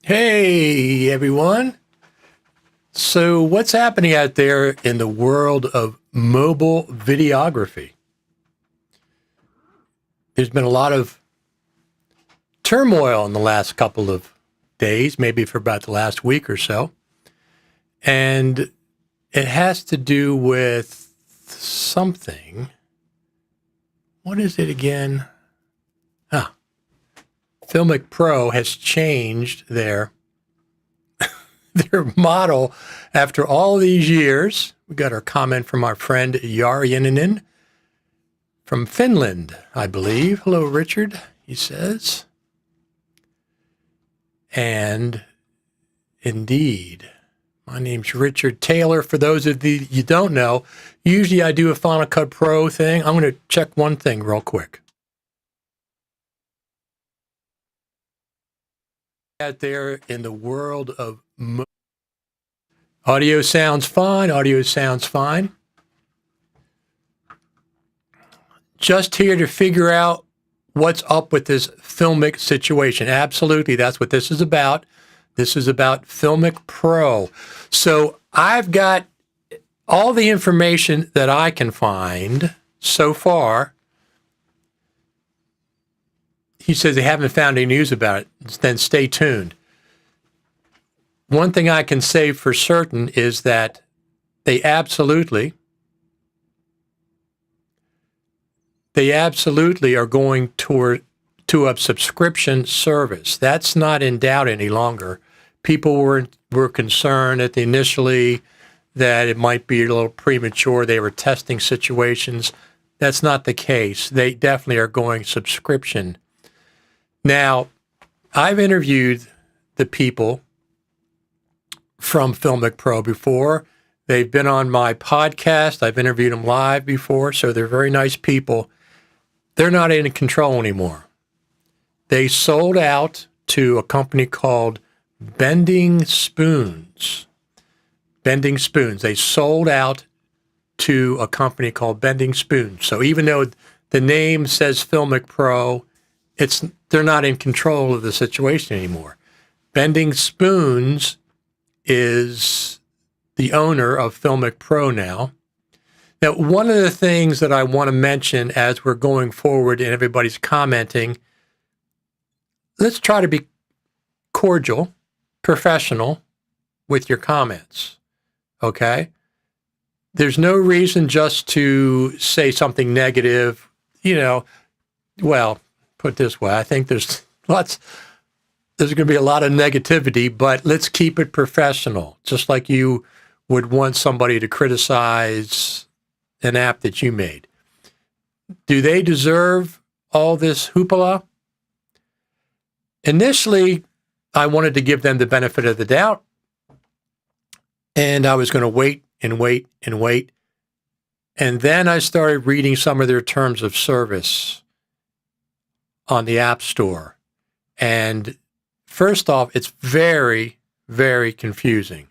Hey, everyone. So what's happening out there in the world of mobile videography? There's been a lot of turmoil in the last couple of days, maybe for about the last week or so. And it has to do with something. What is it again? Filmic Pro has changed their model after all these years. We got our comment from our friend Yarjaninen from Finland, I believe. Hello, Richard, he says. And indeed, my name's Richard Taylor. For those of you don't know, usually I do a Final Cut Pro thing. I'm going to check one thing real quick. Out there in the world of audio sounds fine. Audio sounds fine. Just here to figure out what's up with this Filmic situation. Absolutely, that's what this is about. This is about Filmic Pro. So I've got all the information that I can find so far. He says they haven't found any news about it. Then stay tuned. One thing I can say for certain is that they absolutely are going to a subscription service. That's not in doubt any longer. People were concerned initially that it might be a little premature. They were testing situations. That's not the case. They definitely are going subscription. Now, I've interviewed the people from Filmic Pro before. They've been on my podcast. I've interviewed them live before, so they're very nice people. They're not in control anymore. They sold out to a company called Bending Spoons. Bending Spoons. They sold out to a company called Bending Spoons. So even though the name says Filmic Pro, they're not in control of the situation anymore. Bending Spoons is the owner of Filmic Pro now. Now, one of the things that I want to mention as we're going forward and everybody's commenting, let's try to be cordial, professional with your comments, okay? There's no reason just to say something negative, well, put it this way, I think there's going to be a lot of negativity, but let's keep it professional, just like you would want somebody to criticize an app that you made. Do they deserve all this hoopla? Initially, I wanted to give them the benefit of the doubt, and I was going to wait and wait and wait. And then I started reading some of their terms of service on the App Store. And first off, it's very, very confusing.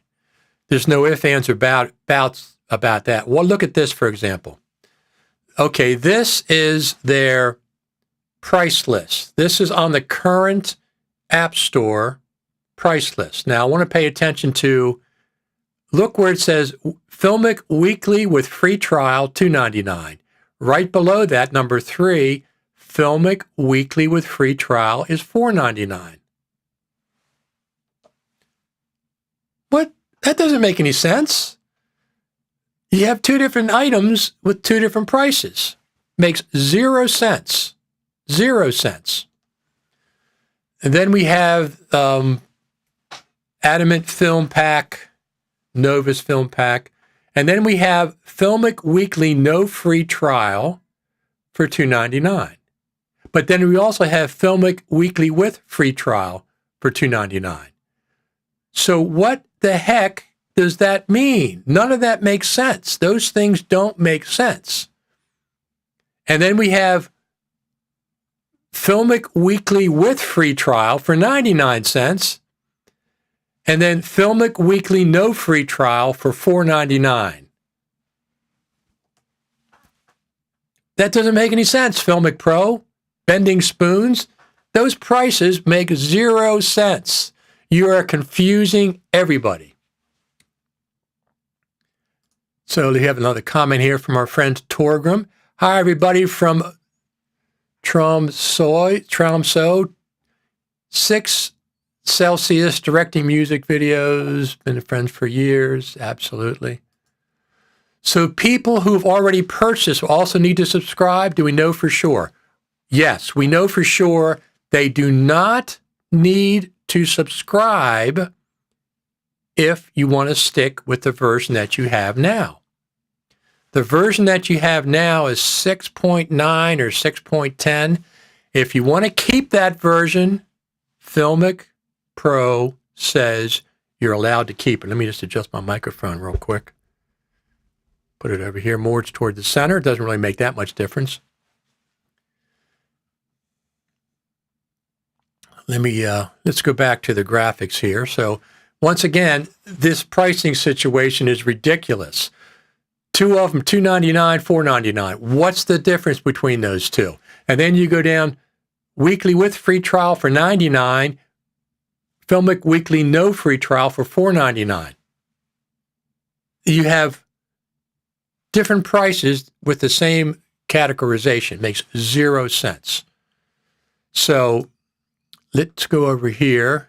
There's no ifs, ands, or buts about that. Well, look at this, for example. Okay, this is their price list. This is on the current App Store price list. Now, I want to pay attention to, look where it says Filmic Weekly with free trial, $2.99. Right below that, number 3, Filmic Weekly with free trial is $4.99. What? That doesn't make any sense. You have 2 different items with 2 different prices. Makes 0 sense. 0 cents. And then we have Adamant Film Pack, Novus Film Pack. And then we have Filmic Weekly no free trial for $2.99. But then we also have Filmic Weekly with free trial for $2.99. So what the heck does that mean? None of that makes sense. Those things don't make sense. And then we have Filmic Weekly with free trial for 99 cents. And then Filmic Weekly no free trial for $4.99. That doesn't make any sense, Filmic Pro. Bending spoons, those prices make 0 sense. You are confusing everybody. So we have another comment here from our friend Torgrim. Hi, everybody from Tromsø, 6 Celsius, directing music videos, been friends for years, absolutely. So people who've already purchased also need to subscribe. Do we know for sure? Yes, we know for sure they do not need to subscribe if you want to stick with the version that you have now. The version that you have now is 6.9 or 6.10. If you want to keep that version, Filmic Pro says you're allowed to keep it. Let me just adjust my microphone real quick. Put it over here more toward the center. It doesn't really make that much difference. Let's go back to the graphics here. So once again, this pricing situation is ridiculous. 2 of them, $2.99, $4.99. What's the difference between those two? And then you go down, weekly with free trial for $99, Filmic Weekly no free trial for $4.99. You have different prices with the same categorization. Makes 0 sense. So let's go over here.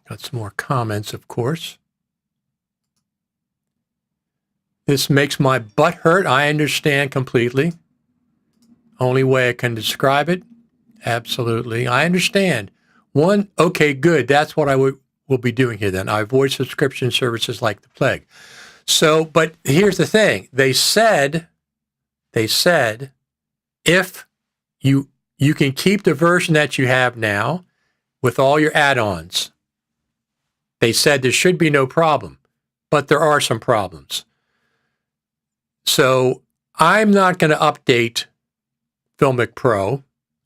Got some more comments, of course. This makes my butt hurt. I understand completely. Only way I can describe it. Absolutely. I understand. Okay, good. That's what I will be doing here then. I avoid subscription services like the plague. So, but here's the thing. They said if you can keep the version that you have now with all your add-ons. They said there should be no problem, but there are some problems. So I'm not going to update Filmic Pro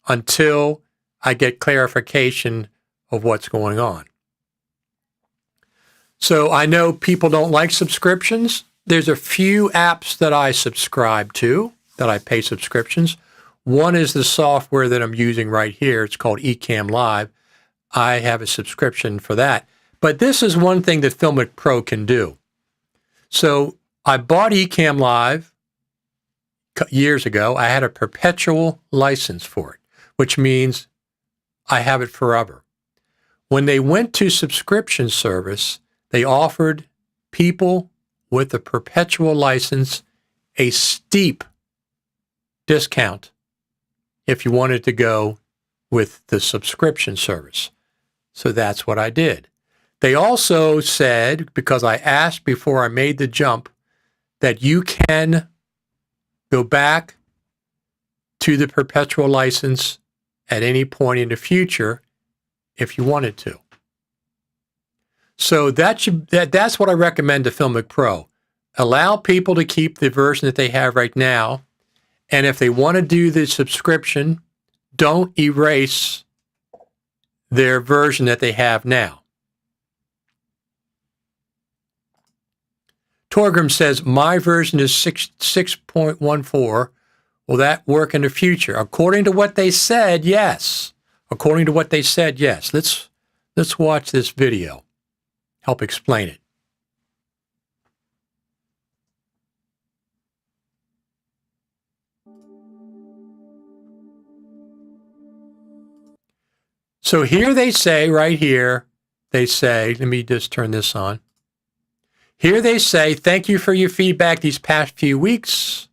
until I get clarification of what's going on. So I know people don't like subscriptions. There's a few apps that I subscribe to, that I pay subscriptions. One is the software that I'm using right here. It's called Ecamm Live. I have a subscription for that. But this is one thing that Filmic Pro can do. So I bought Ecamm Live years ago. I had a perpetual license for it, which means I have it forever. When they went to subscription service, they offered people with a perpetual license a steep discount if you wanted to go with the subscription service. So that's what I did. They also said, because I asked before I made the jump, that you can go back to the perpetual license at any point in the future if you wanted to. So that's what I recommend to Filmic Pro. Allow people to keep the version that they have right now. And if they want to do the subscription, don't erase their version that they have now. Torgrim says, my version is 6.14. Will that work in the future? According to what they said, yes. According to what they said, yes. Let's watch this video. Help explain it. So here they say, right here, they say, let me just turn this on. Here they say, thank you for your feedback these past few weeks.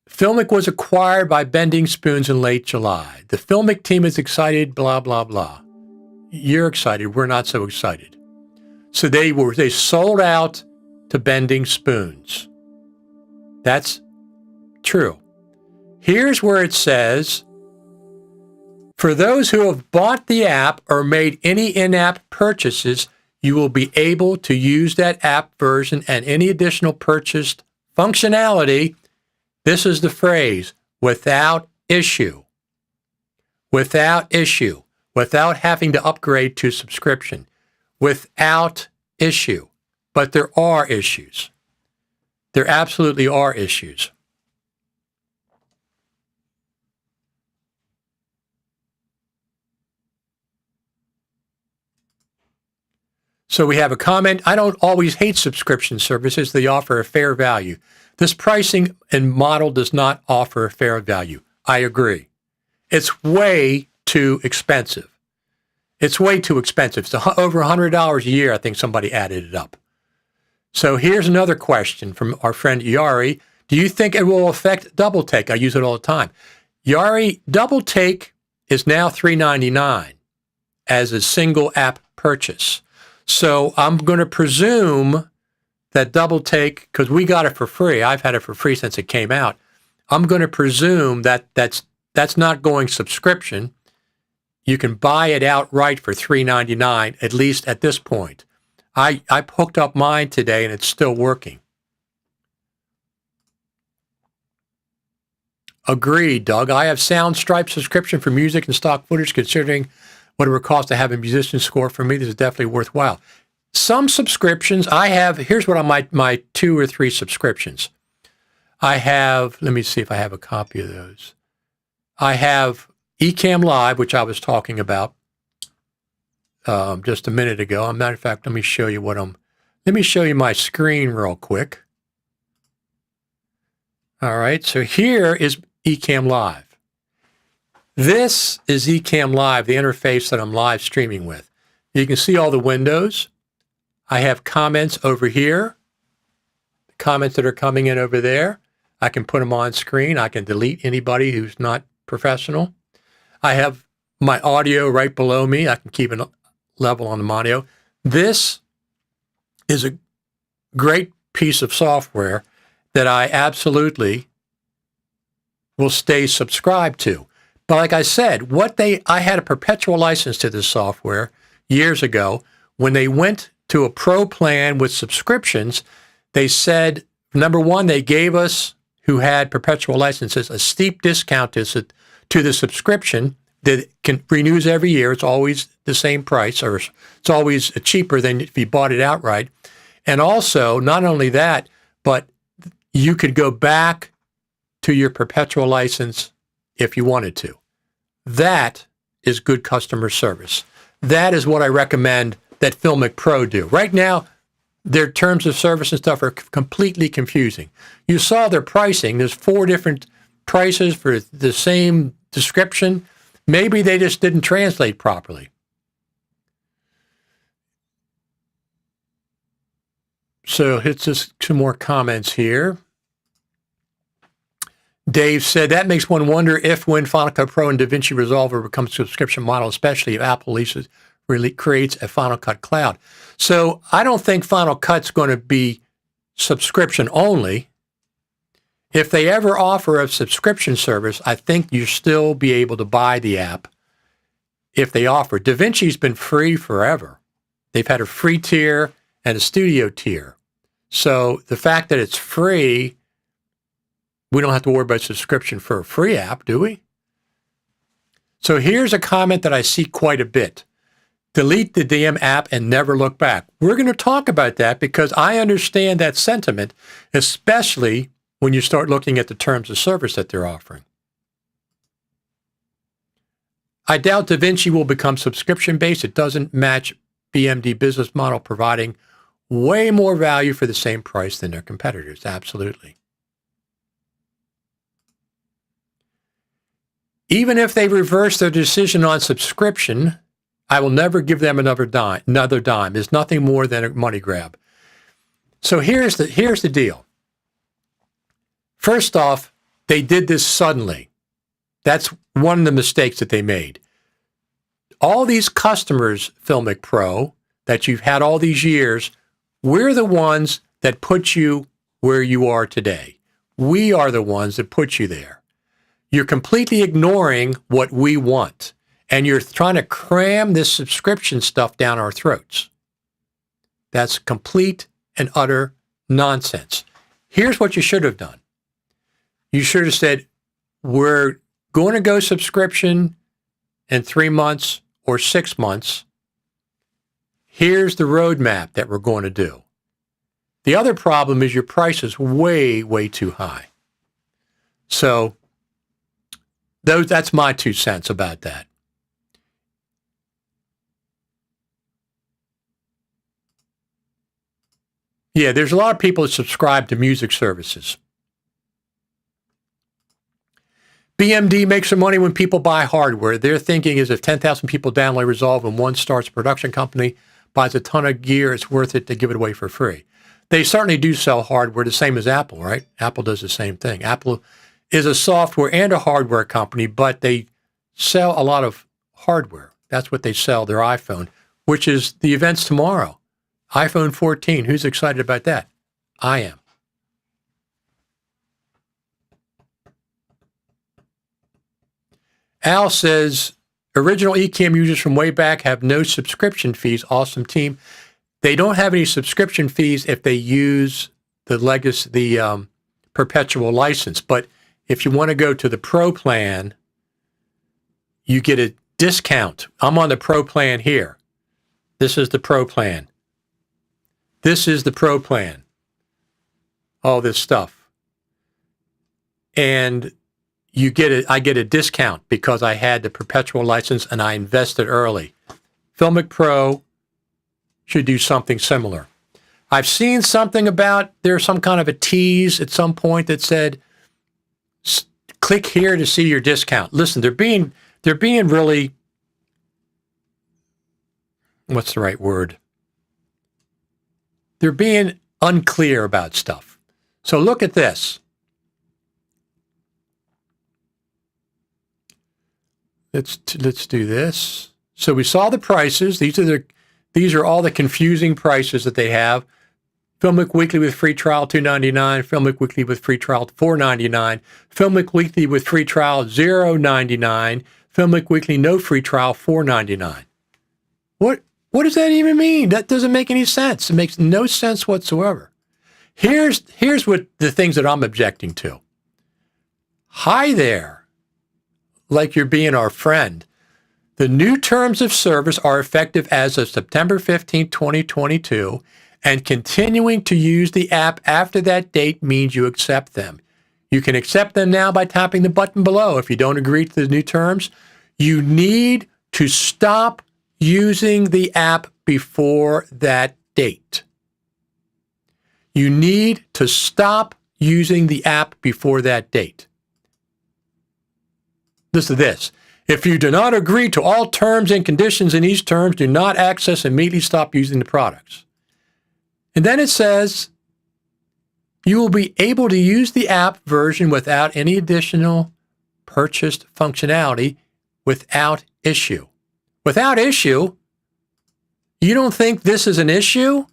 Filmic was acquired by Bending Spoons in late July. The Filmic team is excited, blah, blah, blah. You're excited. We're not so excited. So they sold out to Bending Spoons. That's true. Here's where it says, for those who have bought the app or made any in-app purchases, you will be able to use that app version and any additional purchased functionality. This is the phrase, without issue. Without issue. Without having to upgrade to subscription. Without issue. But there are issues. There absolutely are issues. So we have a comment. I don't always hate subscription services. They offer a fair value. This pricing and model does not offer a fair value. I agree. It's way too expensive. It's way too expensive. It's over $100 a year. I think somebody added it up. So here's another question from our friend Yari. Do you think it will affect Double Take? I use it all the time. Yari, Double Take is now $3.99 as a single app purchase. So I'm going to presume that Double Take, because we got it for free. I've had it for free since it came out. I'm going to presume that that's not going subscription. You can buy it outright for $3.99, at least at this point. I hooked up mine today and it's still working. Agreed, Doug. I have Soundstripe subscription for music and stock footage. Considering what it would cost to have a musician score for me, this is definitely worthwhile. Some subscriptions I have, here's what are my 2 or 3 subscriptions. I have, let me see if I have a copy of those. I have Ecamm Live, which I was talking about just a minute ago. As a matter of fact, let me show you my screen real quick. All right, so here is Ecamm Live. This is Ecamm Live, the interface that I'm live streaming with. You can see all the windows. I have comments over here, comments that are coming in over there. I can put them on screen. I can delete anybody who's not professional. I have my audio right below me. I can keep it level on the audio. This is a great piece of software that I absolutely will stay subscribed to. But like I said, I had a perpetual license to this software years ago. When they went to a pro plan with subscriptions, they said, number one, they gave us, who had perpetual licenses, a steep discount to the subscription that renews every year. It's always the same price, or it's always cheaper than if you bought it outright. And also, not only that, but you could go back to your perpetual license if you wanted to. That is good customer service. that is what I recommend that Filmic Pro do. Right now, their terms of service and stuff are completely confusing. You saw their pricing. There's 4 different prices for the same description. Maybe they just didn't translate properly. So it's just 2 more comments here. Dave said, that makes one wonder if when Final Cut Pro and DaVinci Resolve become a subscription model, especially if Apple really creates a Final Cut Cloud. So I don't think Final Cut's going to be subscription only. If they ever offer a subscription service, I think you still be able to buy the app if they offer. DaVinci's been free forever. They've had a free tier and a studio tier. So the fact that it's free, we don't have to worry about subscription for a free app, do we? So here's a comment that I see quite a bit. Delete the damn app and never look back. We're going to talk about that because I understand that sentiment, especially when you start looking at the terms of service that they're offering. I doubt DaVinci will become subscription-based. It doesn't match BMD business model, providing way more value for the same price than their competitors. Absolutely. Even if they reverse their decision on subscription, I will never give them another dime. It's nothing more than a money grab. So here's the deal. First off, they did this suddenly. That's one of the mistakes that they made. All these customers, Filmic Pro, that you've had all these years, we're the ones that put you where you are today. We are the ones that put you there. You're completely ignoring what we want, and you're trying to cram this subscription stuff down our throats. That's complete and utter nonsense. Here's what you should have done. You should have said, we're going to go subscription in 3 months or 6 months. Here's the roadmap that we're going to do. The other problem is your price is way, way too high. So that's my 2 cents about that. Yeah, there's a lot of people that subscribe to music services. BMD makes their money when people buy hardware. Their thinking is if 10,000 people download Resolve and one starts a production company, buys a ton of gear, it's worth it to give it away for free. They certainly do sell hardware, the same as Apple, right? Apple does the same thing. Apple is a software and a hardware company, but they sell a lot of hardware. That's what they sell, their iPhone, which is the events tomorrow. iPhone 14. Who's excited about that? I am. Al says, original Ecamm users from way back have no subscription fees. Awesome team. They don't have any subscription fees if they use the perpetual license. But if you want to go to the Pro plan, you get a discount. I'm on the Pro plan here. This is the Pro plan. This is the Pro plan. All this stuff. And I get a discount because I had the perpetual license and I invested early. Filmic Pro should do something similar. I've seen something about there's some kind of a tease at some point that said, click here to see your discount. Listen, they're being really, what's the right word? They're being unclear about stuff. So look at this. Let's do this. So we saw the prices. These are all the confusing prices that they have. Filmic Weekly with free trial $2.99. Filmic Weekly with free trial $4.99. Filmic Weekly with free trial $0.99. Filmic Weekly no free trial $4.99. What does that even mean? That doesn't make any sense. It makes no sense whatsoever. Here's what the things that I'm objecting to. Hi there. Like you're being our friend. The new terms of service are effective as of September 15, 2022, and continuing to use the app after that date means you accept them. You can accept them now by tapping the button below. If you don't agree to the new terms, you need to stop using the app before that date. You need to stop using the app before that date. Listen to this. If you do not agree to all terms and conditions in these terms, do not access and immediately stop using the products. And then it says, you will be able to use the app version without any additional purchased functionality without issue. Without issue? You don't think this is an issue?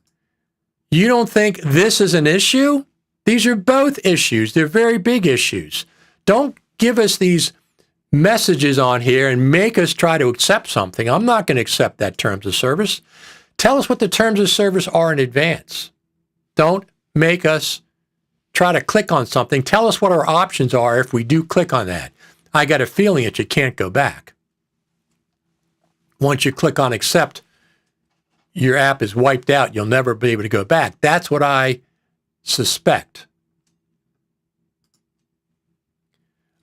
You don't think this is an issue? These are both issues. They're very big issues. Don't give us these messages on here and make us try to accept something. I'm not going to accept that terms of service. Tell us what the terms of service are in advance. Don't make us try to click on something. Tell us what our options are if we do click on that. I got a feeling that you can't go back. Once you click on accept, your app is wiped out. You'll never be able to go back. That's what I suspect.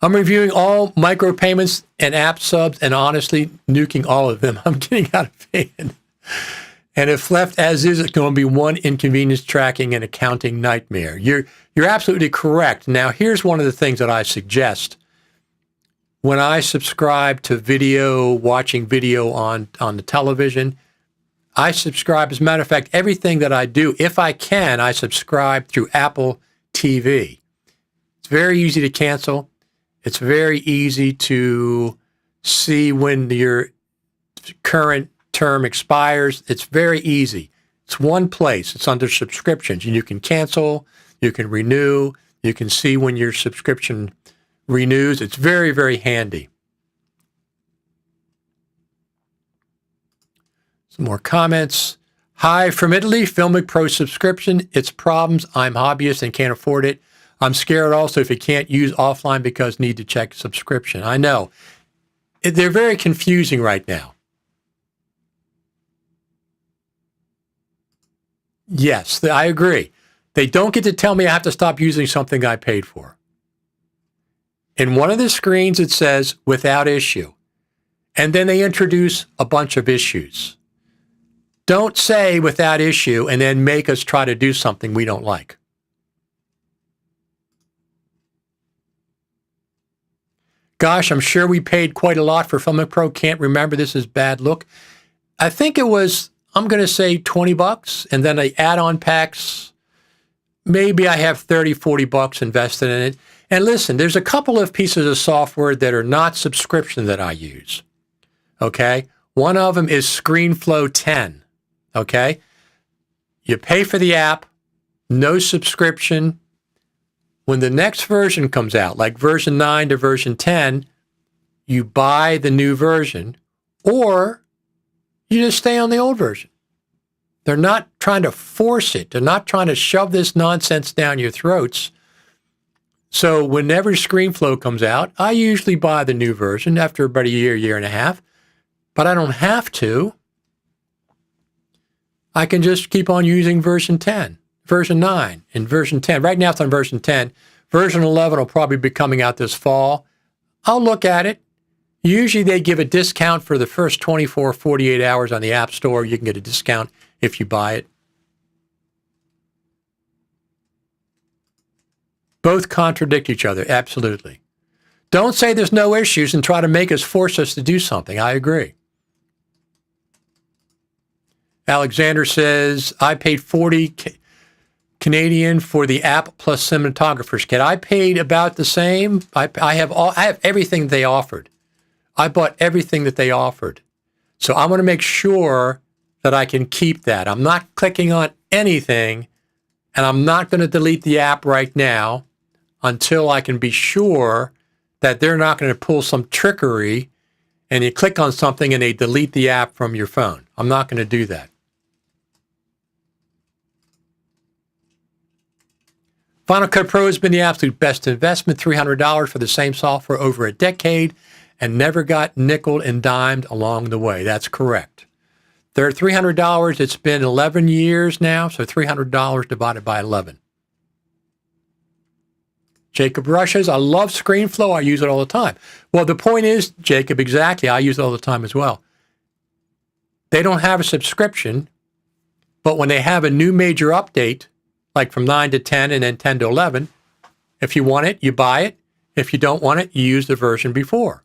I'm reviewing all micropayments and app subs and honestly nuking all of them. I'm getting out of hand. And if left as is, it's going to be one inconvenience tracking and accounting nightmare. You're absolutely correct. Now, here's one of the things that I suggest. When I subscribe to video, watching video on the television, I subscribe. As a matter of fact, everything that I do, if I can, I subscribe through Apple TV. It's very easy to cancel. It's very easy to see when your current term expires. It's very easy. It's one place. It's under subscriptions. And you can cancel, you can renew, you can see when your subscription renews. It's very, very handy. Some more comments. Hi from Italy, Filmic Pro subscription. It's problems. I'm hobbyist and can't afford it. I'm scared also if you can't use offline because need to check subscription. I know. They're very confusing right now. Yes, I agree. They don't get to tell me I have to stop using something I paid for. In one of the screens, it says without issue. And then they introduce a bunch of issues. Don't say without issue and then make us try to do something we don't like. Gosh, I'm sure we paid quite a lot for Filmic Pro. Can't remember. This is bad look. I think it was, I'm going to say $20, and then the add-on packs, maybe I have 30, 40 bucks invested in it. And listen, there's a couple of pieces of software that are not subscription that I use. Okay? One of them is ScreenFlow 10. Okay? You pay for the app, no subscription. When the next version comes out, like version 9 to version 10, you buy the new version, or you just stay on the old version. They're not trying to force it. They're not trying to shove this nonsense down your throats. So whenever ScreenFlow comes out, I usually buy the new version after about a year and a half, but I don't have to. I can just keep on using version 10. Version 9 and version 10. Right now it's on version 10. Version 11 will probably be coming out this fall. I'll look at it. Usually they give a discount for the first 24, 48 hours on the App Store. You can get a discount if you buy it. Both contradict each other, absolutely. Don't say there's no issues and try to force us to do something. I agree. Alexander says, I paid 40 Canadian for the app plus cinematographer's kit. I paid about the same. I have everything they offered. I bought everything that they offered. So I'm going to make sure that I can keep that. I'm not clicking on anything, and I'm not going to delete the app right now until I can be sure that they're not going to pull some trickery and you click on something and they delete the app from your phone. I'm not going to do that. Final Cut Pro has been the absolute best investment, $300 for the same software over a decade, and never got nickeled and dimed along the way. That's correct. They're $300. It's been 11 years now, so $300 divided by 11. Jacob Rushes, I love ScreenFlow. I use it all the time. Well, the point is, Jacob, exactly, I use it all the time as well. They don't have a subscription, but when they have a new major update, like from 9 to 10 and then 10 to 11, if you want it, you buy it. If you don't want it, you use the version before.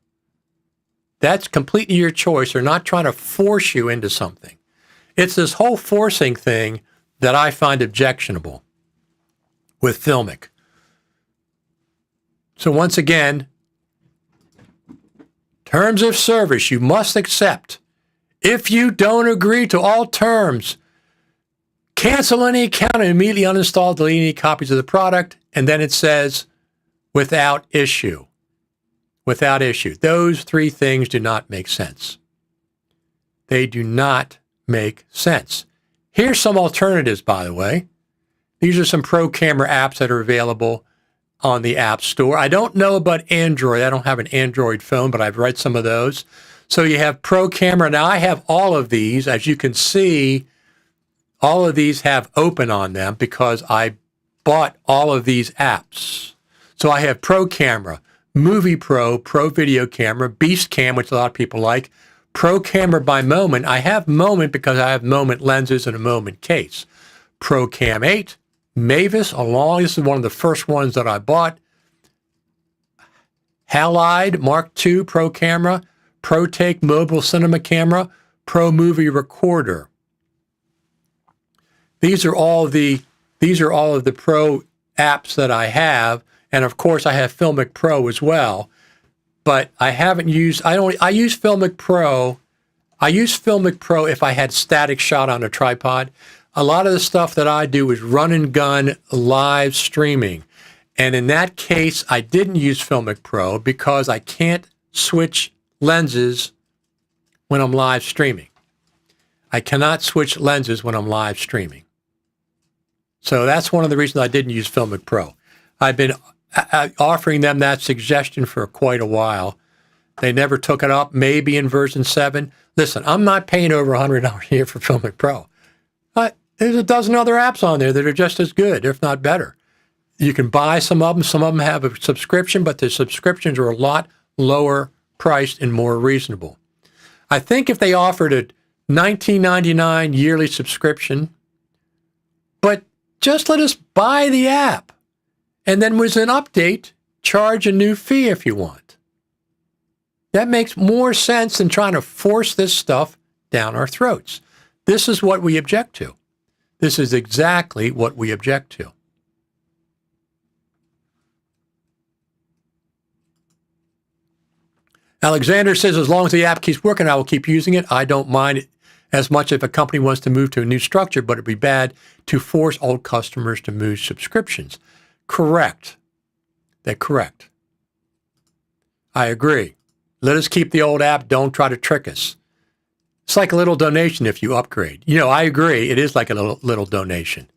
That's completely your choice. They're not trying to force you into something. It's this whole forcing thing that I find objectionable with Filmic. So once again, terms of service you must accept. If you don't agree to all terms, cancel any account and immediately uninstall, delete any copies of the product. And then it says, without issue. Without issue. Those three things do not make sense. They do not make sense. Here's some alternatives, by the way. These are some pro camera apps that are available on the App Store. I don't know about Android. I don't have an Android phone, but I've read some of those. So you have Pro Camera. Now I have all of these. As you can see, all of these have open on them because I bought all of these apps. So I have Pro Camera, Movie Pro, Pro Video Camera, Beast Cam, which a lot of people like, Pro Camera by Moment. I have Moment because I have Moment lenses and a Moment case. Pro Cam 8, Mavis, this is one of the first ones that I bought. Halide Mark II Pro Camera, Pro Take Mobile Cinema Camera, Pro Movie Recorder. These are all of the pro apps that I have, and of course I have Filmic Pro as well. But I haven't used. I use Filmic Pro. I use Filmic Pro if I had static shot on a tripod. A lot of the stuff that I do is run and gun live streaming, and in that case, I didn't use Filmic Pro because I can't switch lenses when I'm live streaming. I cannot switch lenses when I'm live streaming. So that's one of the reasons I didn't use Filmic Pro. I've been offering them that suggestion for quite a while. They never took it up, maybe in version 7. Listen, I'm not paying over $100 a year for Filmic Pro. There's a dozen other apps on there that are just as good, if not better. You can buy some of them. Some of them have a subscription, but the subscriptions are a lot lower priced and more reasonable. I think if they offered a $19.99 yearly subscription, but just let us buy the app, and then with an update, charge a new fee if you want. That makes more sense than trying to force this stuff down our throats. This is what we object to. This is exactly what we object to. Alexander says, as long as the app keeps working, I will keep using it. I don't mind it as much if a company wants to move to a new structure, but it'd be bad to force old customers to move subscriptions. Correct. That's correct. I agree. Let us keep the old app. Don't try to trick us. It's like a little donation if you upgrade. I agree. It is like a little donation.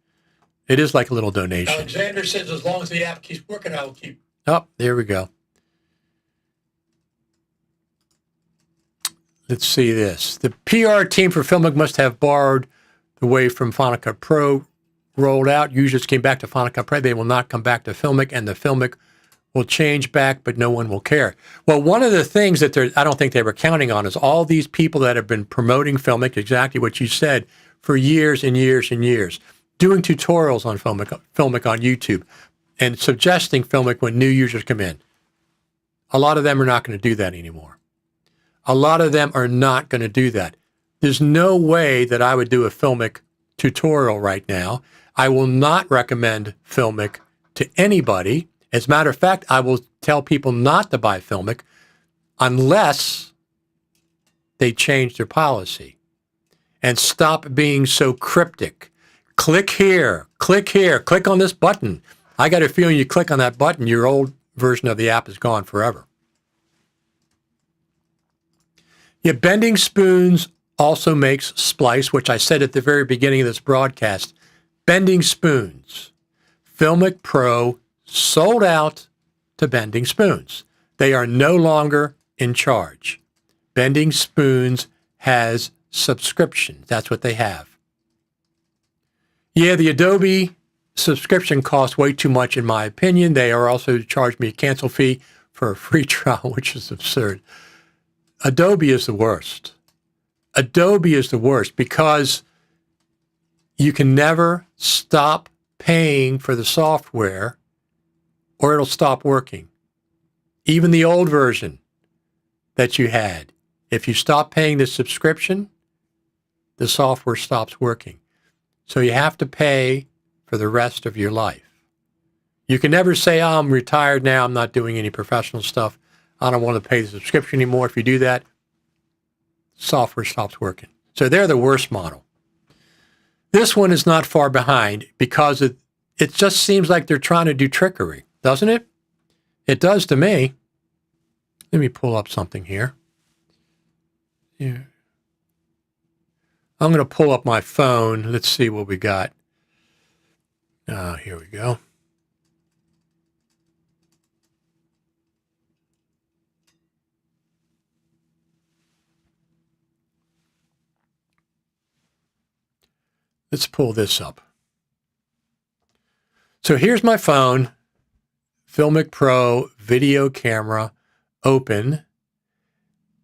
It is like a little donation. Alexander says, as long as the app keeps working, I will keep. Oh, there we go. Let's see this. The PR team for Filmic must have borrowed the way from Final Cut Pro rolled out. Users came back to Final Cut Pro. They will not come back to Filmic, and the Filmic will change back, but no one will care. Well, one of the things that I don't think they were counting on is all these people that have been promoting Filmic, exactly what you said, for years and years and years, doing tutorials on Filmic on YouTube and suggesting Filmic when new users come in. A lot of them are not going to do that anymore. A lot of them are not going to do that. There's no way that I would do a Filmic tutorial right now. I will not recommend Filmic to anybody. As a matter of fact, I will tell people not to buy Filmic unless they change their policy and stop being so cryptic. Click here, click on this button. I got a feeling you click on that button, your old version of the app is gone forever. Yeah, Bending Spoons also makes Splice, which I said at the very beginning of this broadcast. Bending Spoons. Filmic Pro sold out to Bending Spoons. They are no longer in charge. Bending Spoons has subscriptions. That's what they have. Yeah, the Adobe subscription costs way too much in my opinion. They are also charged me a cancel fee for a free trial, which is absurd. Adobe is the worst. Adobe is the worst because you can never stop paying for the software or it'll stop working. Even the old version that you had, if you stop paying the subscription, the software stops working. So you have to pay for the rest of your life. You can never say, oh, I'm retired now, I'm not doing any professional stuff, I don't want to pay the subscription anymore. If you do that, software stops working. So they're the worst model. This one is not far behind because it just seems like they're trying to do trickery, doesn't it? It does to me. Let me pull up something here. Yeah. I'm going to pull up my phone. Let's see what we got. Here we go. Let's pull this up. So here's my phone, Filmic Pro video camera, open.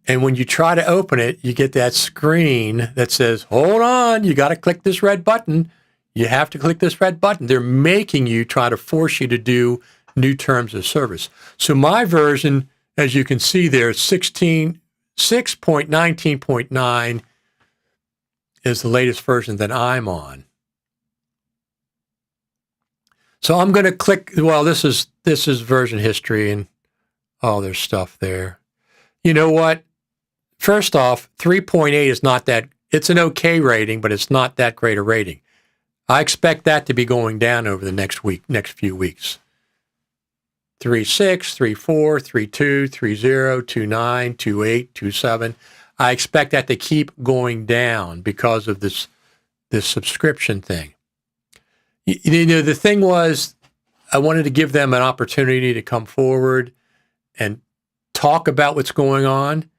And when you try to open it, you get that screen that says, hold on, you got to click this red button. You have to click this red button. They're making you try to force you to do new terms of service. So my version, as you can see there, 6.19.9 is the latest version that I'm on. So I'm going to click, well, this is version history and there's stuff there. You know what? First off, 3.8 is not that, it's an okay rating, but it's not that great a rating. I expect that to be going down over the next few weeks. 3.6, 3.4, 3.2, 3.0, 2.9, 2.8, 2.7. I expect that to keep going down because of this subscription thing. You know, the thing was, I wanted to give them an opportunity to come forward and talk about what's going on,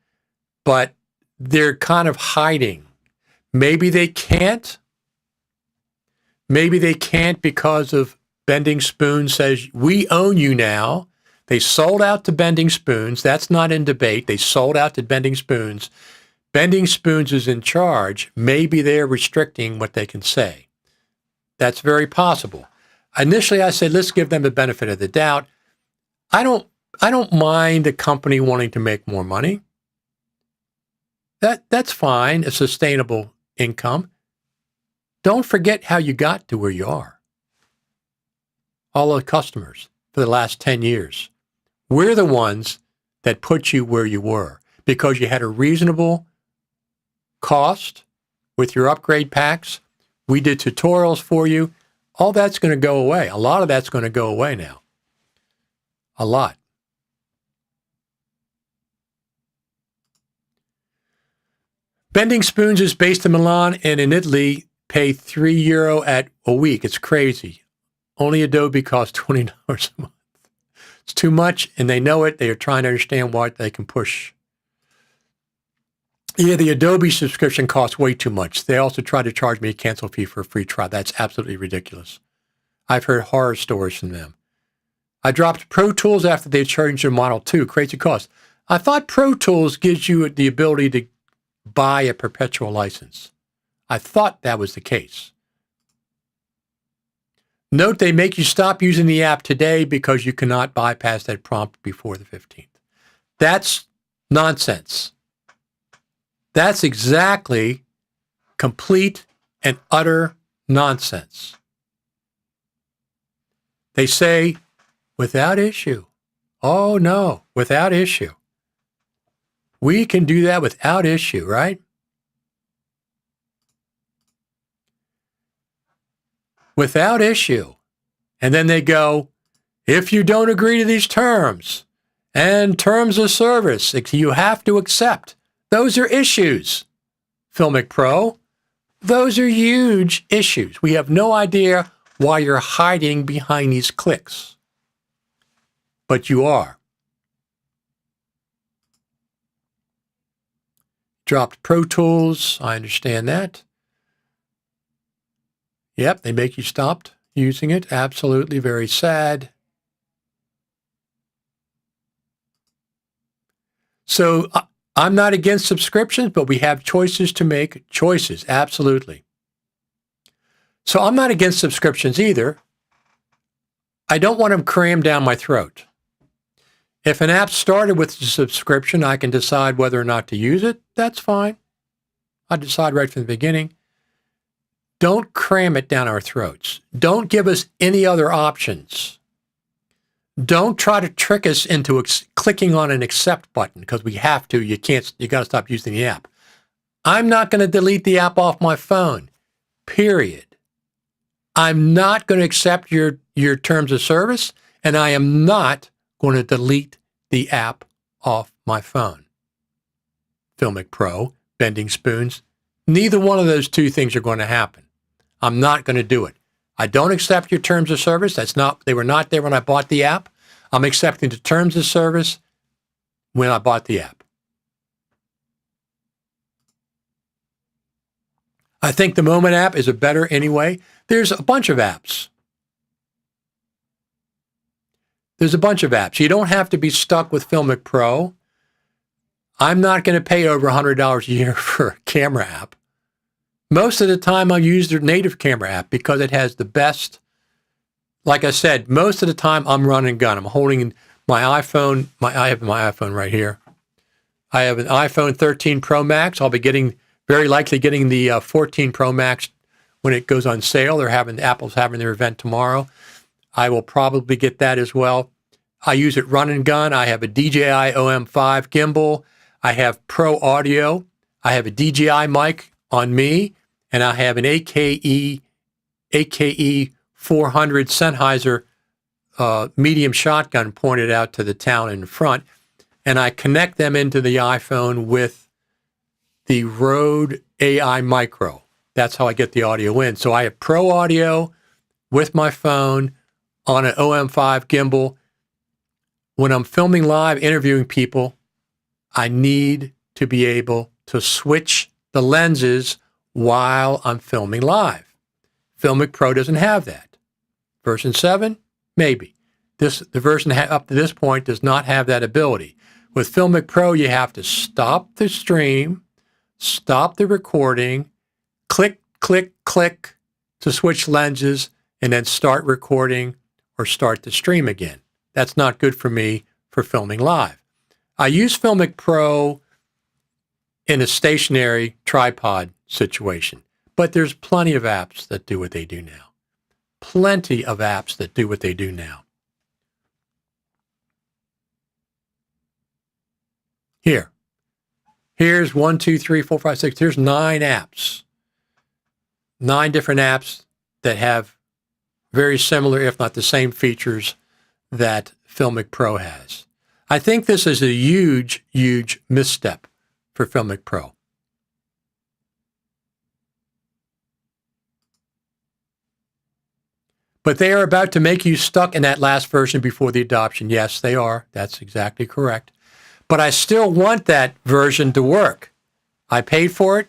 but they're kind of hiding. Maybe they can't. Maybe they can't because of Bending Spoons says, we own you now. They sold out to Bending Spoons. That's not in debate. They sold out to Bending Spoons. Bending Spoons is in charge. Maybe they're restricting what they can say. That's very possible. Initially, I said, let's give them the benefit of the doubt. I don't mind a company wanting to make more money. That's fine, a sustainable income. Don't forget how you got to where you are. All the customers for the last 10 years. We're the ones that put you where you were because you had a reasonable cost with your upgrade packs. We did tutorials for you. All that's going to go away. A lot of that's going to go away now. A lot. Bending Spoons is based in Milan and in Italy pay €3 at a week. It's crazy. Only Adobe costs $20 a month. It's too much, and they know it. They are trying to understand what they can push. Yeah, the Adobe subscription costs way too much. They also try to charge me a cancel fee for a free trial. That's absolutely ridiculous. I've heard horror stories from them. I dropped Pro Tools after they changed their model too. Crazy cost. I thought Pro Tools gives you the ability to buy a perpetual license. I thought that was the case. Note they make you stop using the app today because you cannot bypass that prompt before the 15th. That's nonsense. That's exactly complete and utter nonsense. They say, without issue. Oh, no, without issue. We can do that without issue, right? Without issue. And then they go, if you don't agree to these terms and terms of service, you have to accept. Those are issues, Filmic Pro. Those are huge issues. We have no idea why you're hiding behind these clicks. But you are. Dropped Pro Tools. I understand that. Yep, they make you stop using it. Absolutely very sad. So I'm not against subscriptions, but we have choices to make. Choices, absolutely. So I'm not against subscriptions either. I don't want them crammed down my throat. If an app started with a subscription, I can decide whether or not to use it. That's fine. I decide right from the beginning. Don't cram it down our throats. Don't give us any other options. Don't try to trick us into clicking on an accept button because we have to. You can't. You got to stop using the app. I'm not going to delete the app off my phone. Period. I'm not going to accept your terms of service, and I am not going to delete the app off my phone. Filmic Pro, bending spoons. Neither one of those two things are going to happen. I'm not going to do it. I don't accept your terms of service. They were not there when I bought the app. I'm accepting the terms of service when I bought the app. I think the Moment app is a better anyway. There's a bunch of apps. You don't have to be stuck with Filmic Pro. I'm not going to pay over $100 a year for a camera app. Most of the time, I'll use their native camera app because it has the best. Like I said, most of the time, I'm run and gun. I'm holding my iPhone. I have my iPhone right here. I have an iPhone 13 Pro Max. I'll be very likely getting the 14 Pro Max when it goes on sale. Apple's having their event tomorrow. I will probably get that as well. I use it run and gun. I have a DJI OM5 gimbal. I have Pro Audio. I have a DJI mic on me, and I have an AKE 400 Sennheiser medium shotgun pointed out to the town in front, and I connect them into the iPhone with the Rode AI Micro. That's how I get the audio in. So I have Pro Audio with my phone on an OM5 gimbal. When I'm filming live, interviewing people, I need to be able to switch the lenses while I'm filming live. Filmic Pro doesn't have that. Version 7, maybe. The version up to this point does not have that ability. With Filmic Pro, you have to stop the stream, stop the recording, click, click, click to switch lenses, and then start recording or start the stream again. That's not good for me for filming live. I use Filmic Pro in a stationary tripod situation, but there's plenty of apps that do what they do now. Plenty of apps that do what they do now. Here's 1, 2, 3, 4, 5, 6. Here's 9 apps. 9 different apps that have very similar, if not the same features that Filmic Pro has. I think this is a huge, huge misstep for Filmic Pro. But they are about to make you stuck in that last version before the adoption. Yes, they are. That's exactly correct. But I still want that version to work. I paid for it.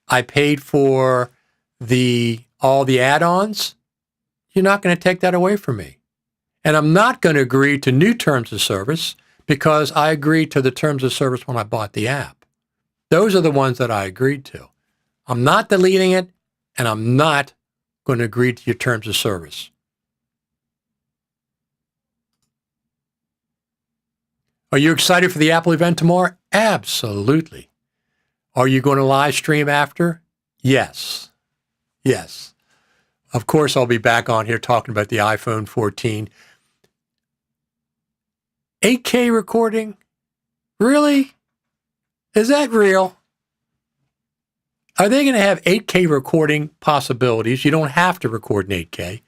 I paid for all the add-ons. You're not going to take that away from me. And I'm not going to agree to new terms of service because I agreed to the terms of service when I bought the app. Those are the ones that I agreed to. I'm not deleting it, and I'm not going to agree to your terms of service. Are you excited for the Apple event tomorrow? Absolutely. Are you going to live stream after? Yes. Yes. Of course, I'll be back on here talking about the iPhone 14. 8K recording? Really? Is that real? Are they going to have 8K recording possibilities? You don't have to record in 8K.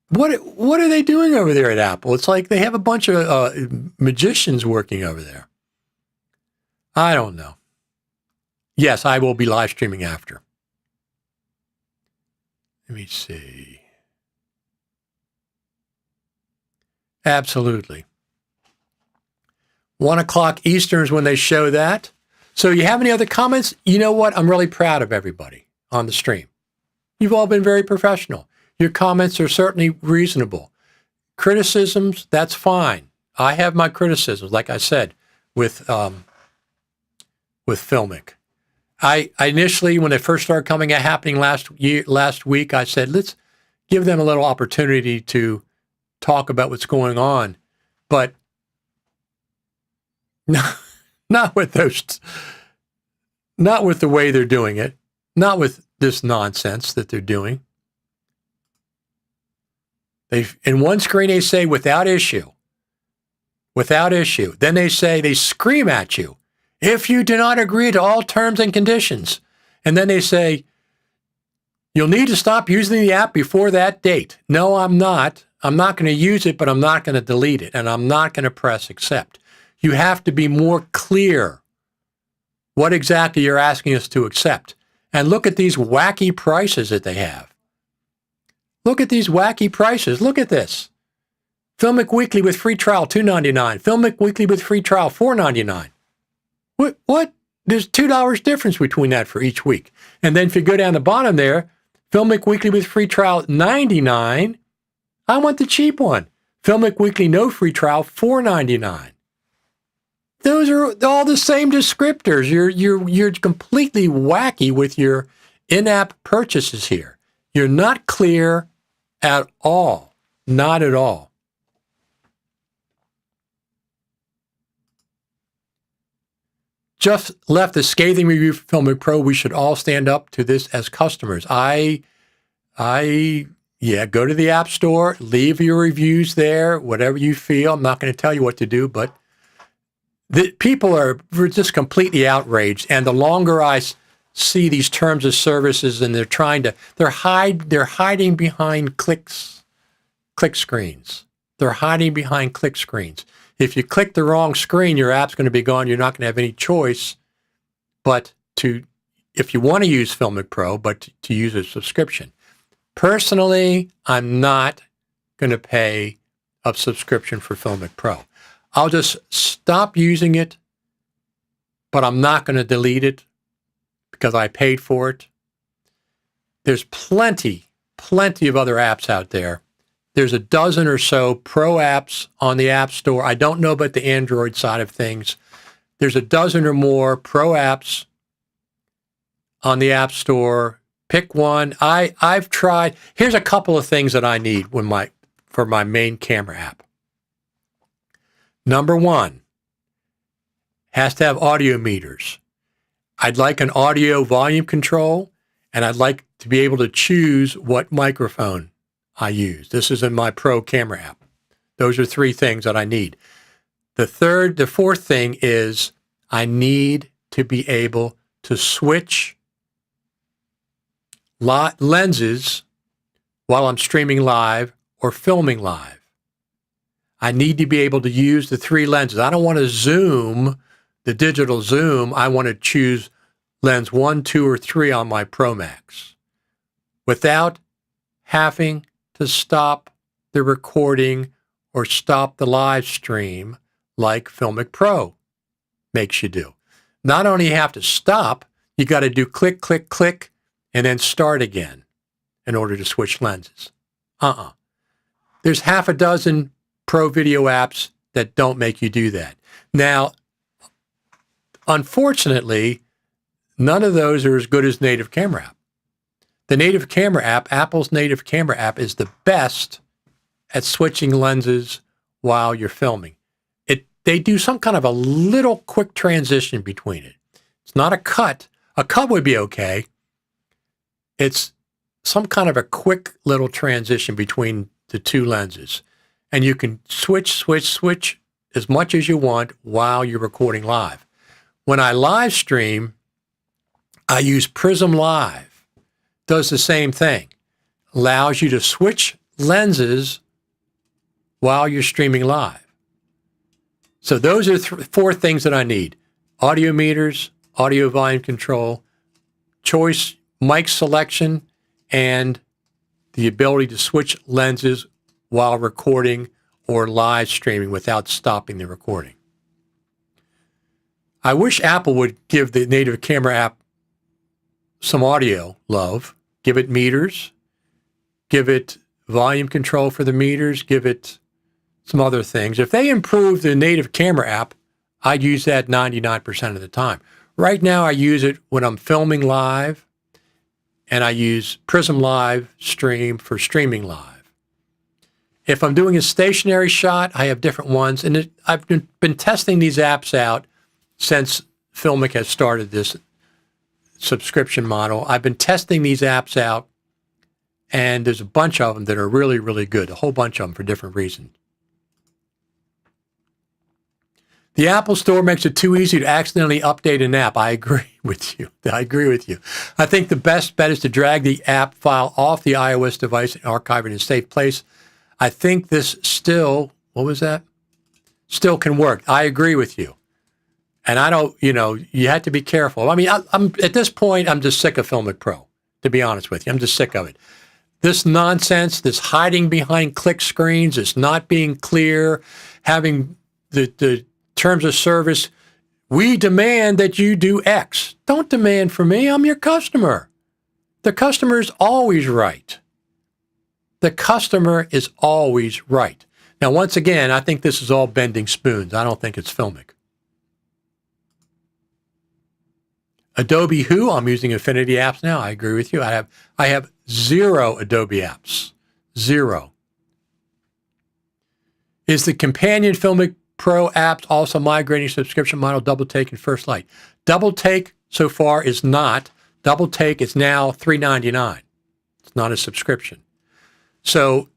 What are they doing over there at Apple? It's like they have a bunch of magicians working over there. I don't know. Yes, I will be live streaming after. Let me see. Absolutely. 1 o'clock Eastern is when they show that. So you have any other comments? You know what? I'm really proud of everybody on the stream. You've all been very professional. Your comments are certainly reasonable. Criticisms, that's fine. I have my criticisms, like I said, with with Filmic. I initially, when it first started happening last week, I said, let's give them a little opportunity to talk about what's going on. But not with the way they're doing it, not with this nonsense that they're doing. In one screen, they say without issue. Then they scream at you, if you do not agree to all terms and conditions. And then they say, you'll need to stop using the app before that date. No, I'm not. I'm not going to use it, but I'm not going to delete it. And I'm not going to press accept. You have to be more clear what exactly you're asking us to accept. And look at these wacky prices that they have. Look at these wacky prices. Look at this. Filmic Weekly with free trial, $2.99. Filmic Weekly with free trial, $4.99. What? There's $2 difference between that for each week. And then if you go down the bottom there, Filmic Weekly with free trial, $99. I want the cheap one. Filmic Weekly no free trial, $4.99. Those are all the same descriptors. You're completely wacky with your in-app purchases here. You're not clear at all. Not at all. Jeff left a scathing review for Filmic Pro. We should all stand up to this as customers. Yeah, go to the App Store, leave your reviews there, whatever you feel. I'm not going to tell you what to do, but the people are just completely outraged. And the longer I see these terms of services, and they're hiding behind click screens. They're hiding behind click screens. If you click the wrong screen, your app's going to be gone. You're not going to have any choice but if you want to use Filmic Pro, but to use a subscription. Personally, I'm not going to pay a subscription for Filmic Pro. I'll just stop using it, but I'm not going to delete it because I paid for it. There's plenty of other apps out there. There's a dozen or so pro apps on the App Store. I don't know about the Android side of things. There's a dozen or more pro apps on the App Store. Pick one. I've tried. Here's a couple of things that I need for my main camera app. Number one, has to have audio meters. I'd like an audio volume control, and I'd like to be able to choose what microphone I use. This is in my Pro camera app. Those are three things that I need. The fourth thing is I need to be able to switch lenses while I'm streaming live or filming live. I need to be able to use the three lenses. I don't want to zoom, the digital zoom. I want to choose lens 1, 2, or 3 on my Pro Max without having to stop the recording or stop the live stream like Filmic Pro makes you do. Not only you have to stop, you got to do click, click, click, and then start again in order to switch lenses. There's half a dozen Pro video apps that don't make you do that. Now, unfortunately, none of those are as good as native camera app. The native camera app, Apple's native camera app, is the best at switching lenses while you're filming. They do some kind of a little quick transition between it. It's not a cut. A cut would be okay. It's some kind of a quick little transition between the two lenses. And you can switch as much as you want while you're recording live. When I live stream, I use Prism Live. Does the same thing. Allows you to switch lenses while you're streaming live. So those are four things that I need. Audio meters, audio volume control, choice mic selection, and the ability to switch lenses while recording or live streaming without stopping the recording. I wish Apple would give the native camera app some audio love. Give it meters, give it volume control for the meters, give it some other things. If they improve the native camera app, I'd use that 99% of the time. Right now I use it when I'm filming live, and I use Prism Live Stream for streaming live. If I'm doing a stationary shot, I have different ones, and I've been testing these apps out since Filmic has started this subscription model. I've been testing these apps out, and there's a bunch of them that are really, really good, a whole bunch of them for different reasons. The Apple Store makes it too easy to accidentally update an app. I agree with you. I agree with you. I think the best bet is to drag the app file off the iOS device and archive it in a safe place. I think this still, what was that? Still can work. I agree with you. And I don't, you have to be careful. I mean, I'm at this point, I'm just sick of Filmic Pro, to be honest with you. I'm just sick of it. This nonsense, this hiding behind click screens, this not being clear, having the terms of service, we demand that you do X. Don't demand for me. I'm your customer. The customer is always right. The customer is always right. Now, once again, I think this is all bending spoons. I don't think it's Filmic. Adobe who? I'm using Affinity apps now. I agree with you. I have 0 Adobe apps. 0. Is the companion Filmic Pro apps also migrating subscription model Double Take and First Light? Double Take so far is not. Double Take is now $3.99. It's not a subscription. So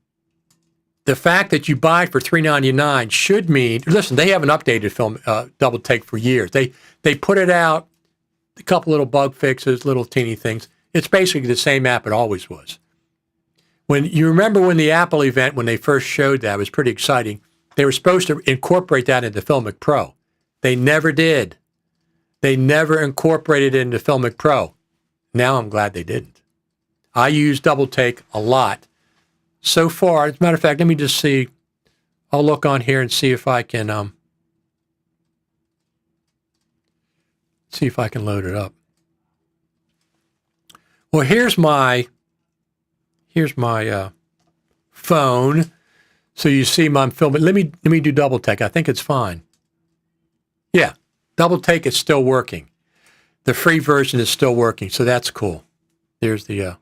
the fact that you buy it for $3.99 should mean, listen, they haven't updated Double Take for years. They put it out, a couple little bug fixes, little teeny things. It's basically the same app it always was. When you remember when the Apple event, when they first showed that, it was pretty exciting. They were supposed to incorporate that into Filmic Pro. They never did. They never incorporated it into Filmic Pro. Now I'm glad they didn't. I use Double Take a lot. So far, as a matter of fact, let me just see. I'll look on here and see if I can load it up. Well, here's my phone. So you see I'm filming. Let me do Double Take. I think it's fine. Yeah, Double Take is still working. The free version is still working, so that's cool. There's the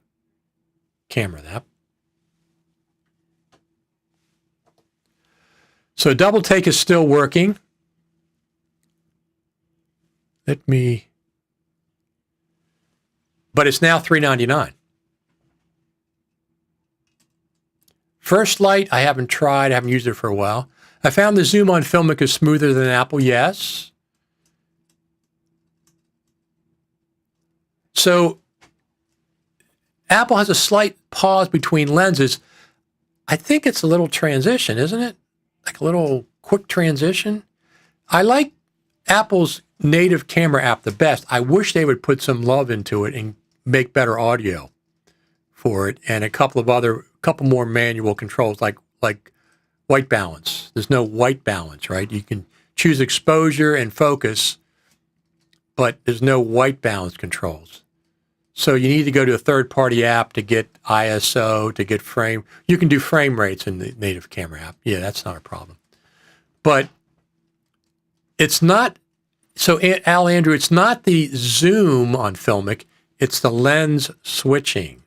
camera app. So Double Take is still working. But it's now $3.99. First Light, I haven't tried. I haven't used it for a while. I found the zoom on Filmic is smoother than Apple. Yes. So Apple has a slight pause between lenses. I think it's a little transition, isn't it? Like a little quick transition. I like Apple's native camera app the best. I wish they would put some love into it and make better audio for it, and a couple more manual controls like white balance. There's no white balance, right? You can choose exposure and focus, but there's no white balance controls. So you need to go to a third-party app to get ISO, to get frame. You can do frame rates in the native camera app. Yeah, that's not a problem. But it's not, so Andrew, it's not the zoom on Filmic, it's the lens switching.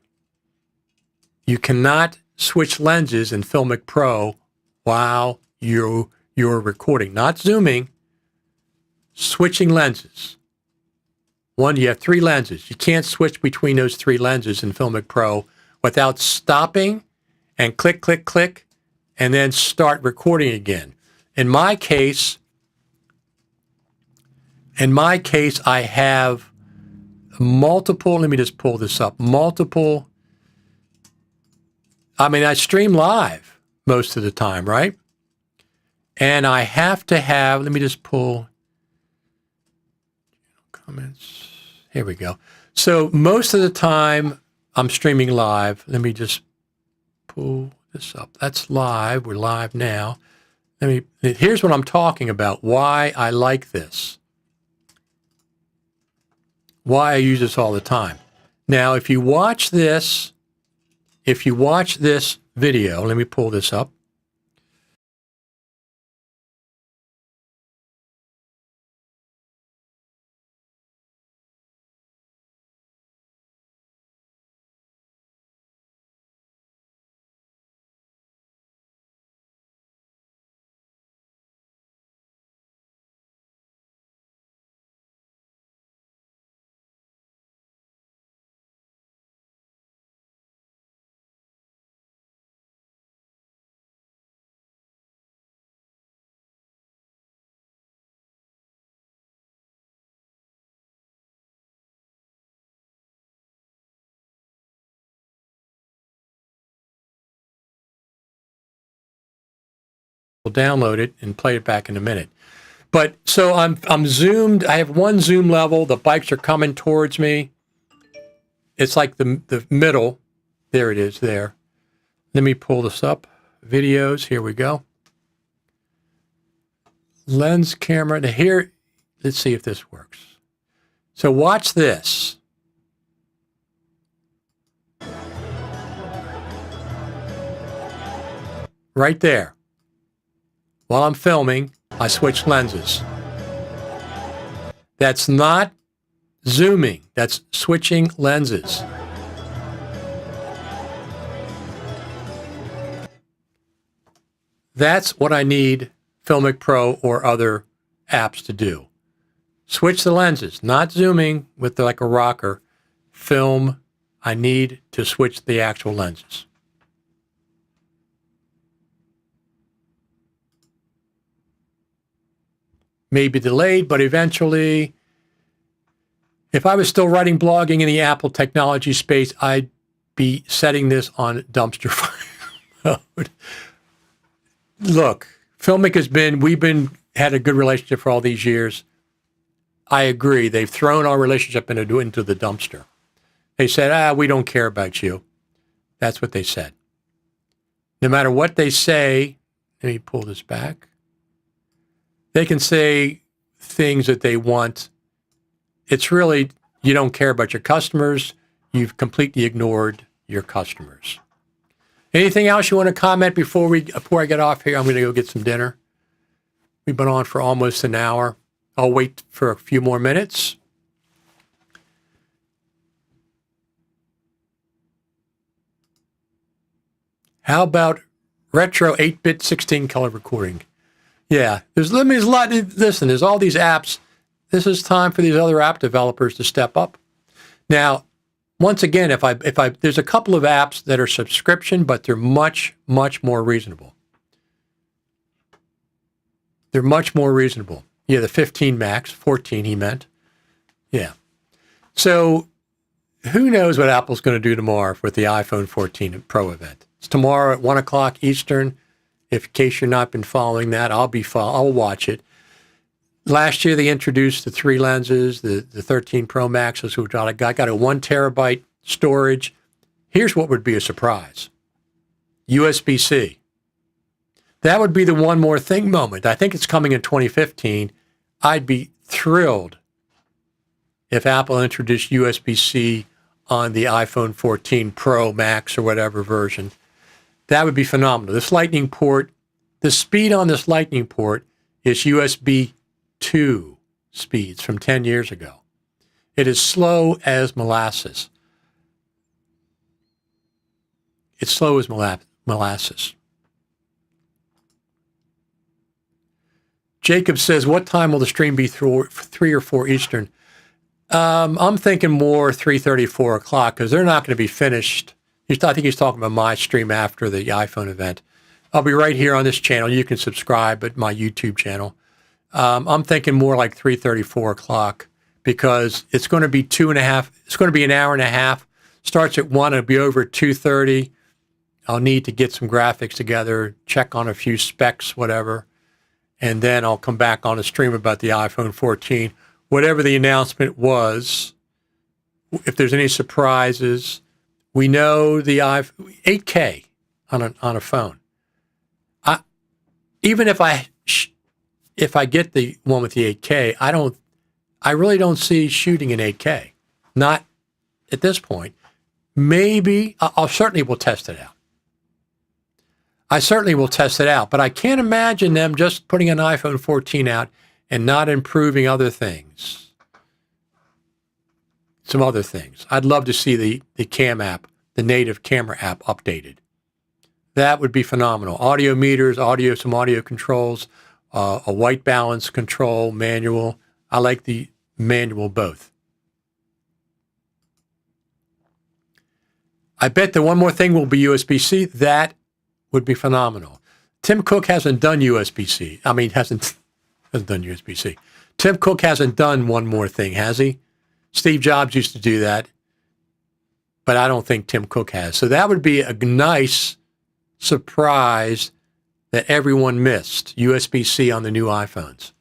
You cannot switch lenses in Filmic Pro while you're recording. Not zooming, switching lenses. One, you have 3 lenses. You can't switch between those 3 lenses in Filmic Pro without stopping and click, click, click, and then start recording again. In my case, I have multiple, let me just pull this up, I stream live most of the time, right? And I have to have, let me just pull comments. Here we go. So most of the time I'm streaming live. Let me just pull this up. That's live. We're live now. Here's what I'm talking about, why I like this. Why I use this all the time. Now, if you watch this video, let me pull this up. will download it and play it back in a minute. But so I'm zoomed. I have one zoom level. The bikes are coming towards me. It's like the middle. There it is there. Let me pull this up. Videos. Here we go. Lens camera. Now here, let's see if this works. So watch this. Right there. While I'm filming, I switch lenses. That's not zooming. That's switching lenses. That's what I need Filmic Pro or other apps to do. Switch the lenses, not zooming with like a rocker. Film, I need to switch the actual lenses. Maybe delayed, but eventually, if I was still writing blogging in the Apple technology space, I'd be setting this on dumpster fire mode. Look, Filmic had a good relationship for all these years. I agree. They've thrown our relationship into the dumpster. They said, we don't care about you. That's what they said. No matter what they say, let me pull this back. They can say things that they want. It's really, you don't care about your customers. You've completely ignored your customers. Anything else you want to comment before I get off here? I'm going to go get some dinner. We've been on for almost an hour. I'll wait for a few more minutes. How about retro 8-bit 16-color recording? Yeah, there's a lot. Listen, there's all these apps. This is time for these other app developers to step up. Now, once again, if I there's a couple of apps that are subscription, but they're much, much more reasonable. They're much more reasonable. Yeah, the 15 Max, 14 he meant. Yeah. So who knows what Apple's going to do tomorrow with the iPhone 14 Pro event. It's tomorrow at 1 o'clock Eastern. In case you're not been following that, I'll watch it. Last year, they introduced the 3 lenses, the 13 Pro Maxes, which I got a 1 terabyte storage. Here's what would be a surprise. USB-C. That would be the one more thing moment. I think it's coming in 2015. I'd be thrilled if Apple introduced USB-C on the iPhone 14 Pro Max or whatever version. That would be phenomenal. This Lightning port, the speed on this Lightning port is USB 2 speeds from 10 years ago. It is slow as molasses. It's slow as molasses. Jacob says, what time will the stream be through 3 or 4 Eastern? I'm thinking more 3:30, 4 o'clock, because they're not going to be finished. I think he's talking about my stream after the iPhone event. I'll be right here on this channel. You can subscribe at my YouTube channel. I'm thinking more like 3:30, 4 o'clock, because it's going to be 2.5. It's going to be an hour and a half. Starts at 1. It'll be over at 2:30. I'll need to get some graphics together, check on a few specs, whatever. And then I'll come back on a stream about the iPhone 14. Whatever the announcement was, if there's any surprises, we know the 8K on a phone. Even if I get the one with the 8K, I really don't see shooting in 8K. Not at this point. Maybe I'll certainly will test it out. But I can't imagine them just putting an iPhone 14 out and not improving other things. Some other things. I'd love to see the cam app, the native camera app updated. That would be phenomenal. Audio meters, some audio controls, a white balance control, manual. I like the manual both. I bet the one more thing will be USB-C. That would be phenomenal. Tim Cook hasn't done USB-C. Hasn't done USB-C. Tim Cook hasn't done one more thing, has he? Steve Jobs used to do that, but I don't think Tim Cook has. So that would be a nice surprise that everyone missed, USB-C on the new iPhones.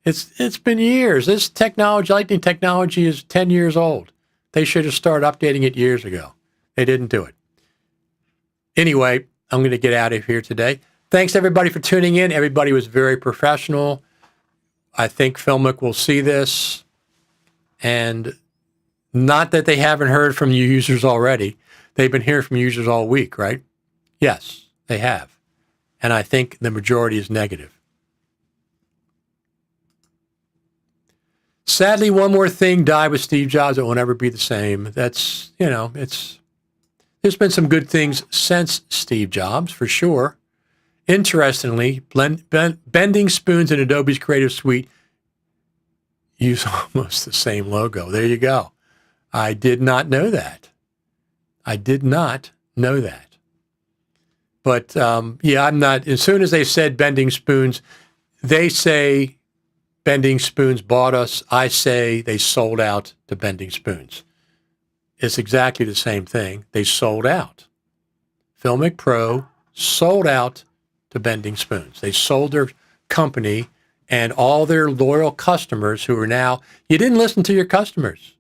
It's been years. This technology, lightning technology, is 10 years old. They should have started updating it years ago. They didn't do it. Anyway, I'm going to get out of here today. Thanks, everybody, for tuning in. Everybody was very professional. I think Filmic will see this. And not that they haven't heard from you users already. They've been hearing from users all week, right? Yes, they have. And I think the majority is negative. Sadly, one more thing died with Steve Jobs. It will never be the same. That's, there's been some good things since Steve Jobs, for sure. Interestingly, bending spoons in Adobe's Creative Suite use almost the same logo. There you go. I did not know that. But yeah, I'm not, as soon as they said bending spoons, they say Bending Spoons bought us. I say they sold out to Bending Spoons. It's exactly the same thing. They sold out. Filmic Pro sold out to Bending Spoons. They sold their company and all their loyal customers who are now, you didn't listen to your customers.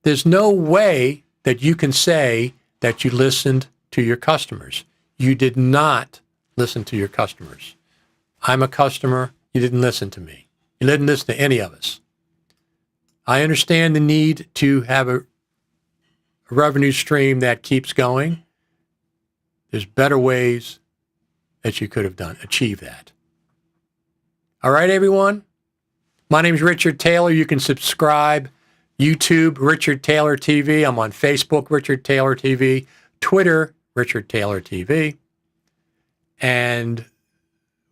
There's no way that you can say that you listened to your customers. You did not listen to your customers. I'm a customer. You didn't listen to me. You didn't listen to any of us. I understand the need to have a revenue stream that keeps going. There's better ways that you could have achieve that. All right, everyone. My name is Richard Taylor. You can subscribe. YouTube, Richard Taylor TV. I'm on Facebook, Richard Taylor TV. Twitter, Richard Taylor TV. And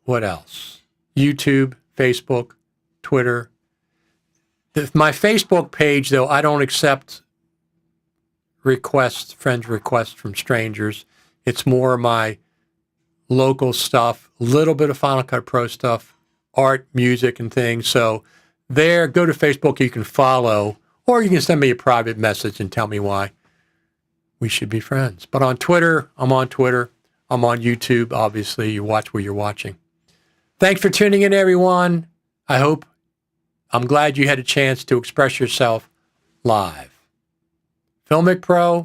what else? YouTube, Facebook, Twitter. My Facebook page, though, I don't accept friends requests from strangers. It's more my local stuff, a little bit of Final Cut Pro stuff, art, music, and things. So there, go to Facebook, you can follow, or you can send me a private message and tell me why we should be friends. But on Twitter, I'm on Twitter. I'm on YouTube, obviously. You watch where you're watching. Thanks for tuning in, everyone. I'm glad you had a chance to express yourself live. Filmic Pro,